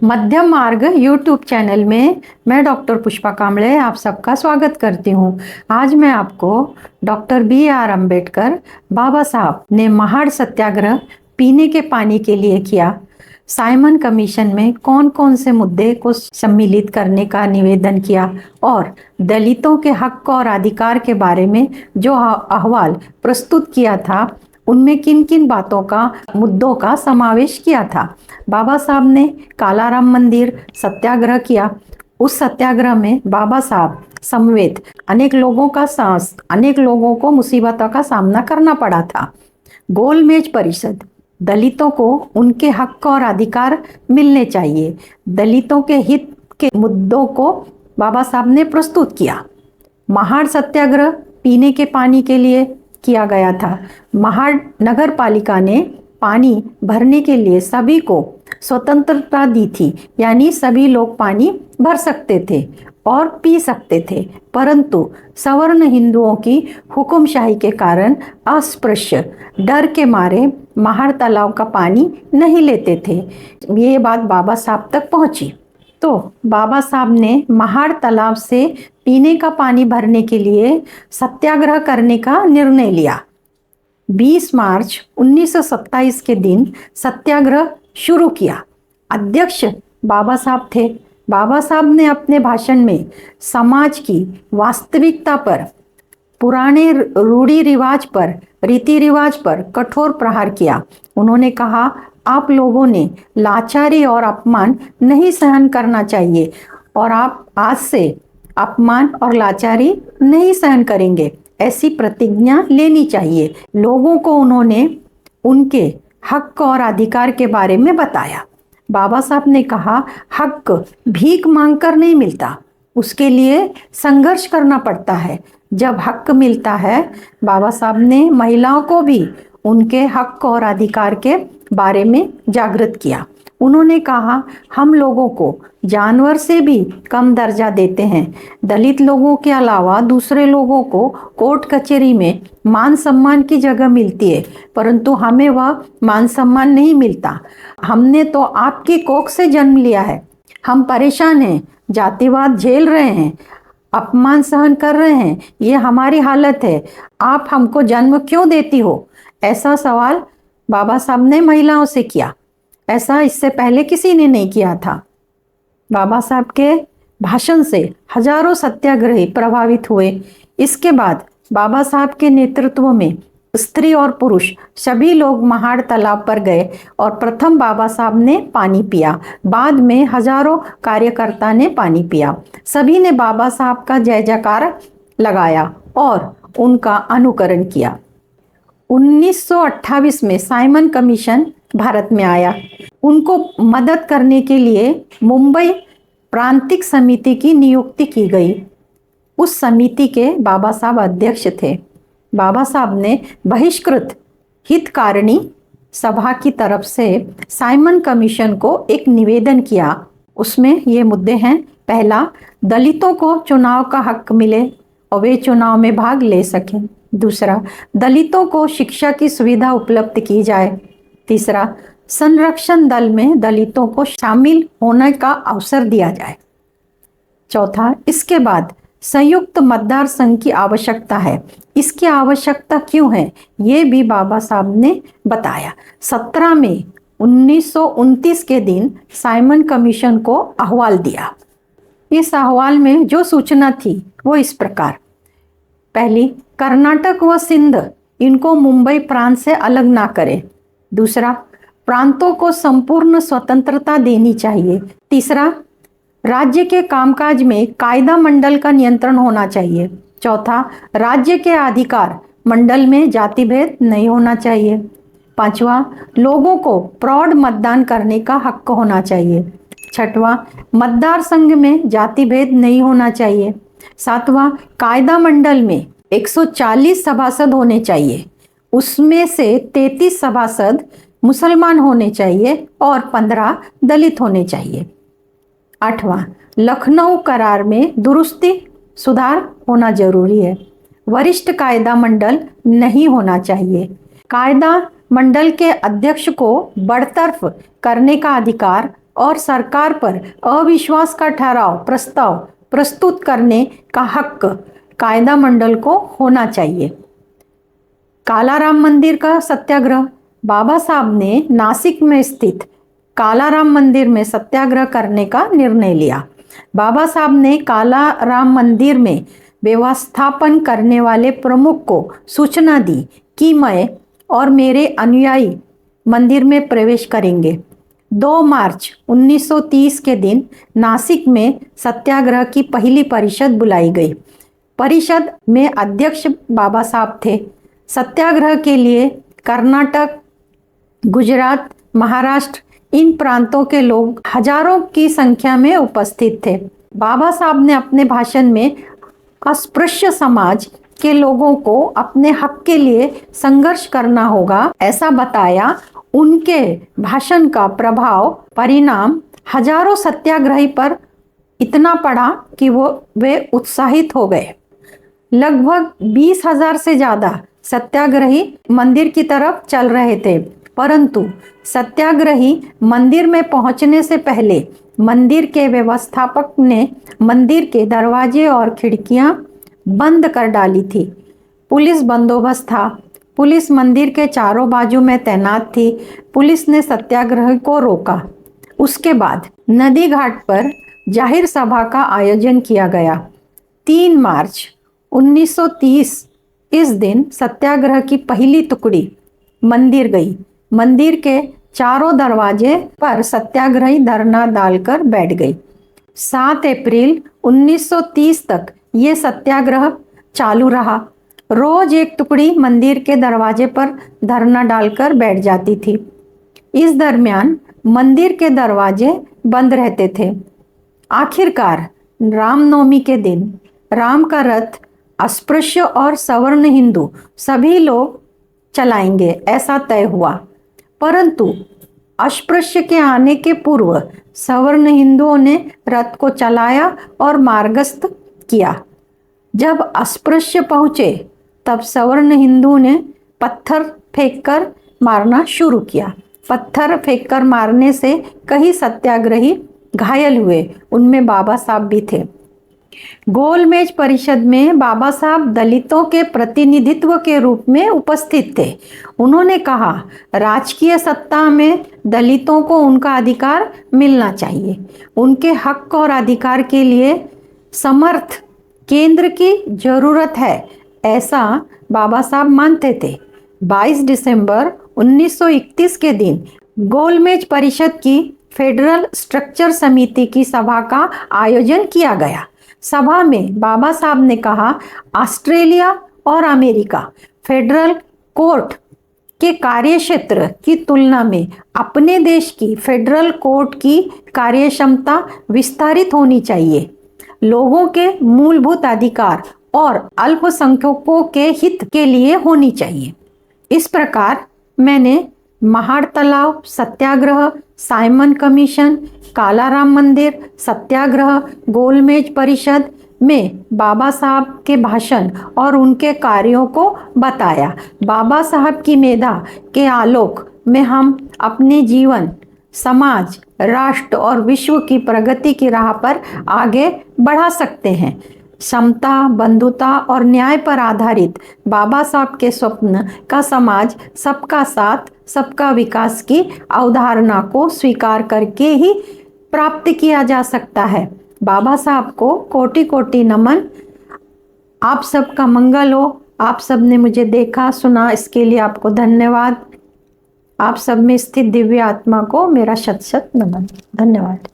मध्यम मार्ग YouTube channel में मैं डॉक्टर पुष्पा कांबळे आप सबका स्वागत करती हूँ। आज मैं आपको डॉक्टर BR अम्बेडकर बाबा साहब ने महाड़ सत्याग्रह पीने के पानी के लिए किया, साइमन कमीशन में कौन कौन से मुद्दे को सम्मिलित करने का निवेदन किया और दलितों के हक और अधिकार के बारे में जो अहवाल प्रस्तुत किया था उनमें किन किन बातों का मुद्दों का समावेश किया था। बाबा साहब ने कालाराम मंदिर सत्याग्रह किया। उस सत्याग्रह में बाबा साहब समेत अनेक लोगों को मुसीबतों का सामना करना पड़ा था। गोलमेज परिषद, दलितों को उनके हक और अधिकार मिलने चाहिए, दलितों के हित के मुद्दों को बाबा साहब ने प्रस्तुत किया। महाड़ सत्याग्रह पीने के पानी के लिए किया गया था। महाड़ नगर पालिका ने पानी भरने के लिए सभी को स्वतंत्रता दी थी, यानी सभी लोग पानी भर सकते थे और पी सकते थे, परंतु सवर्ण हिंदुओं की हुक्मशाही के कारण अस्पृश्य डर के मारे महाड़ तालाब का पानी नहीं लेते थे। ये बात बाबा साहब तक पहुंची तो बाबा साहब ने महाड़ तालाब से पीने का पानी भरने के लिए सत्याग्रह करने का निर्णय लिया। 20 मार्च 1927 के दिन सत्याग्रह शुरू किया। अध्यक्ष बाबा साहब थे। बाबा साहब ने अपने भाषण में समाज की वास्तविकता पर, पुराने रूढ़ी रिवाज पर, रीति रिवाज पर कठोर प्रहार किया। उन्होंने कहा, आप लोगों ने लाचारी और अपमान नहीं सहन करना चाहिए और आप आज से अपमान और लाचारी नहीं सहन करेंगे, ऐसी प्रतिज्ञा लेनी चाहिए। लोगों को उन्होंने उनके हक और अधिकार के बारे में बताया। बाबा साहब ने कहा, हक भीख मांगकर नहीं मिलता, उसके लिए संघर्ष करना पड़ता है। जब हक मिलता है, बाबा साहब ने महिलाओं को भी उनके हक और अधिकार के बारे में जागृत किया। उन्होंने कहा, हम लोगों को जानवर से भी कम दर्जा देते हैं। दलित लोगों के अलावा दूसरे लोगों को कोर्ट कचहरी में मान सम्मान की जगह मिलती है, परंतु हमें वह मान सम्मान नहीं मिलता। हमने तो आपकी कोख से जन्म लिया है, हम परेशान हैं, जातिवाद झेल रहे हैं, अपमान सहन कर रहे हैं, ये हमारी हालत है, आप हमको जन्म क्यों देती हो? ऐसा सवाल बाबा साहब ने महिलाओं से किया। ऐसा इससे पहले किसी ने नहीं किया था। बाबा साहब के भाषण से हजारों सत्याग्रही प्रभावित हुए। इसके बाद बाबा साहब के नेतृत्व में स्त्री और पुरुष सभी लोग महाड़ तालाब पर गए और प्रथम बाबा साहब ने पानी पिया। बाद में हजारों कार्यकर्ता ने पानी पिया। सभी ने बाबा साहब का जय जयकार लगाया और उनका अनुकरण किया। 1928 में साइमन कमीशन भारत में आया। उनको मदद करने के लिए मुंबई प्रांतिक समिति की नियुक्ति की गई। उस समिति के बाबा साहब अध्यक्ष थे। बाबा साहब ने बहिष्कृत हितकारिणी सभा की तरफ से साइमन कमीशन को एक निवेदन किया। उसमें ये मुद्दे हैं, पहला, दलितों को चुनाव का हक मिले और वे चुनाव में भाग ले सकें। दूसरा, दलितों को शिक्षा की सुविधा उपलब्ध की जाए। तीसरा, संरक्षण दल में दलितों को शामिल होने का अवसर दिया जाए। चौथा, इसके बाद संयुक्त मतदार संघ की आवश्यकता है। इसकी आवश्यकता क्यों है, ये भी बाबा साहब ने बताया। 17 मई 1929 के दिन साइमन कमीशन को अहवाल दिया। इस अहवाल में जो सूचना थी वो इस प्रकार, पहली, कर्नाटक व सिंध इनको मुंबई प्रांत से अलग ना करें। दूसरा, प्रांतों को संपूर्ण स्वतंत्रता देनी चाहिए। तीसरा, राज्य के कामकाज में कायदा मंडल का नियंत्रण होना चाहिए। चौथा, राज्य के अधिकार मंडल में जाति भेद नहीं होना चाहिए। पांचवा, लोगों को प्रौढ़ मतदान करने का हक होना चाहिए। छठवां, मतदार संघ में जाति भेद नहीं होना चाहिए। सातवां, कायदा मंडल में 140 सभासद होने चाहिए, उसमें से 33 सभासद मुसलमान होने चाहिए और 15 दलित होने चाहिए। आठवां, लखनऊ करार में दुरुस्ती सुधार होना जरूरी है। वरिष्ठ कायदा मंडल नहीं होना चाहिए। कायदा मंडल के अध्यक्ष को बरतरफ करने का अधिकार और सरकार पर अविश्वास का ठहराव प्रस्ताव प्रस्तुत करने का हक कायदा मंडल को होना चाहिए। कालाराम मंदिर का सत्याग्रह। बाबा साहब ने नासिक में स्थित कालाराम मंदिर में सत्याग्रह करने का निर्णय लिया। बाबा साहब ने कालाराम मंदिर में व्यवस्थापन करने वाले प्रमुख को सूचना दी कि मैं और मेरे अनुयायी मंदिर में प्रवेश करेंगे। 2 मार्च 1930 के दिन नासिक में सत्याग्रह की पहली परिषद बुलाई गई। परिषद में अध्यक्ष बाबा साहब थे। सत्याग्रह के लिए कर्नाटक, गुजरात, महाराष्ट्र इन प्रांतों के लोग हजारों की संख्या में उपस्थित थे। बाबा साहब ने अपने भाषण में अस्पृश्य समाज के लोगों को अपने हक के लिए संघर्ष करना होगा ऐसा बताया। उनके भाषण का प्रभाव परिणाम हजारों सत्याग्रही पर इतना पड़ा कि वे उत्साहित हो गए। लगभग 20,000 से ज़्यादा सत्याग्रही मंदिर की तरफ चल रहे थे, परंतु सत्याग्रही मंदिर में पहुंचने से पहले मंदिर के व्यवस्थापक ने मंदिर के दरवाजे और खिड़कियां बंद कर डाली थी। पुलिस बंदोबस्त था। पुलिस मंदिर के चारों बाजू में तैनात थी। पुलिस ने सत्याग्रह को रोका। उसके बाद नदी घाट पर जाहिर सभा का आयोजन किया गया। 3 मार्च 1930 इस दिन सत्याग्रह की पहली टुकड़ी मंदिर गई। मंदिर के चारों दरवाजे पर सत्याग्रही धरना डालकर बैठ गई। 7 अप्रैल 1930 तक ये सत्याग्रह चालू रहा। रोज एक टुकड़ी मंदिर के दरवाजे पर धरना डालकर बैठ जाती थी। इस दरमियान मंदिर के दरवाजे बंद रहते थे। आखिरकार रामनवमी के दिन राम का रथ अस्पृश्य और सवर्ण हिंदू सभी लोग चलाएंगे ऐसा तय हुआ, परंतु अस्पृश्य के आने के पूर्व सवर्ण हिंदुओं ने रथ को चलाया और मार्गस्थ किया। जब अस्पृश्य पहुंचे तब सवर्ण हिंदुओं ने पत्थर फेंककर मारना शुरू किया। पत्थर फेंककर मारने से कई सत्याग्रही घायल हुए, उनमें बाबा साहब भी थे। गोलमेज परिषद में बाबा साहब दलितों के प्रतिनिधित्व के रूप में उपस्थित थे। उन्होंने कहा, राजकीय सत्ता में दलितों को उनका अधिकार मिलना चाहिए। उनके हक और अधिकार के लिए समर्थ केंद्र की जरूरत है, ऐसा बाबा साहब मानते थे। 22 दिसंबर 1931 के दिन गोलमेज परिषद की फेडरल स्ट्रक्चर समिति की सभा का आयोजन किया गया। सभा में बाबा साहब ने कहा, ऑस्ट्रेलिया और अमेरिका फेडरल कोर्ट के कार्यक्षेत्र की तुलना में अपने देश की फेडरल कोर्ट की कार्यक्षमता विस्तारित होनी चाहिए। लोगों के मूलभूत अधिकार और अल्पसंख्यकों के हित के लिए होनी चाहिए। इस प्रकार मैंने महाड़ तालाब सत्याग्रह, साइमन कमीशन, कालाराम मंदिर सत्याग्रह, गोलमेज परिषद में बाबा साहब के भाषण और उनके कार्यों को बताया। बाबा साहब की मेधा के आलोक में हम अपने जीवन, समाज, राष्ट्र और विश्व की प्रगति की राह पर आगे बढ़ा सकते हैं। समता, बंधुता और न्याय पर आधारित बाबा साहब के स्वप्न का समाज सबका साथ सबका विकास की अवधारणा को स्वीकार करके ही प्राप्त किया जा सकता है। बाबा साहब को कोटि कोटि नमन। आप सबका मंगल हो। आप सब ने मुझे देखा सुना, इसके लिए आपको धन्यवाद। आप सब में स्थित दिव्य आत्मा को मेरा शत शत नमन। धन्यवाद।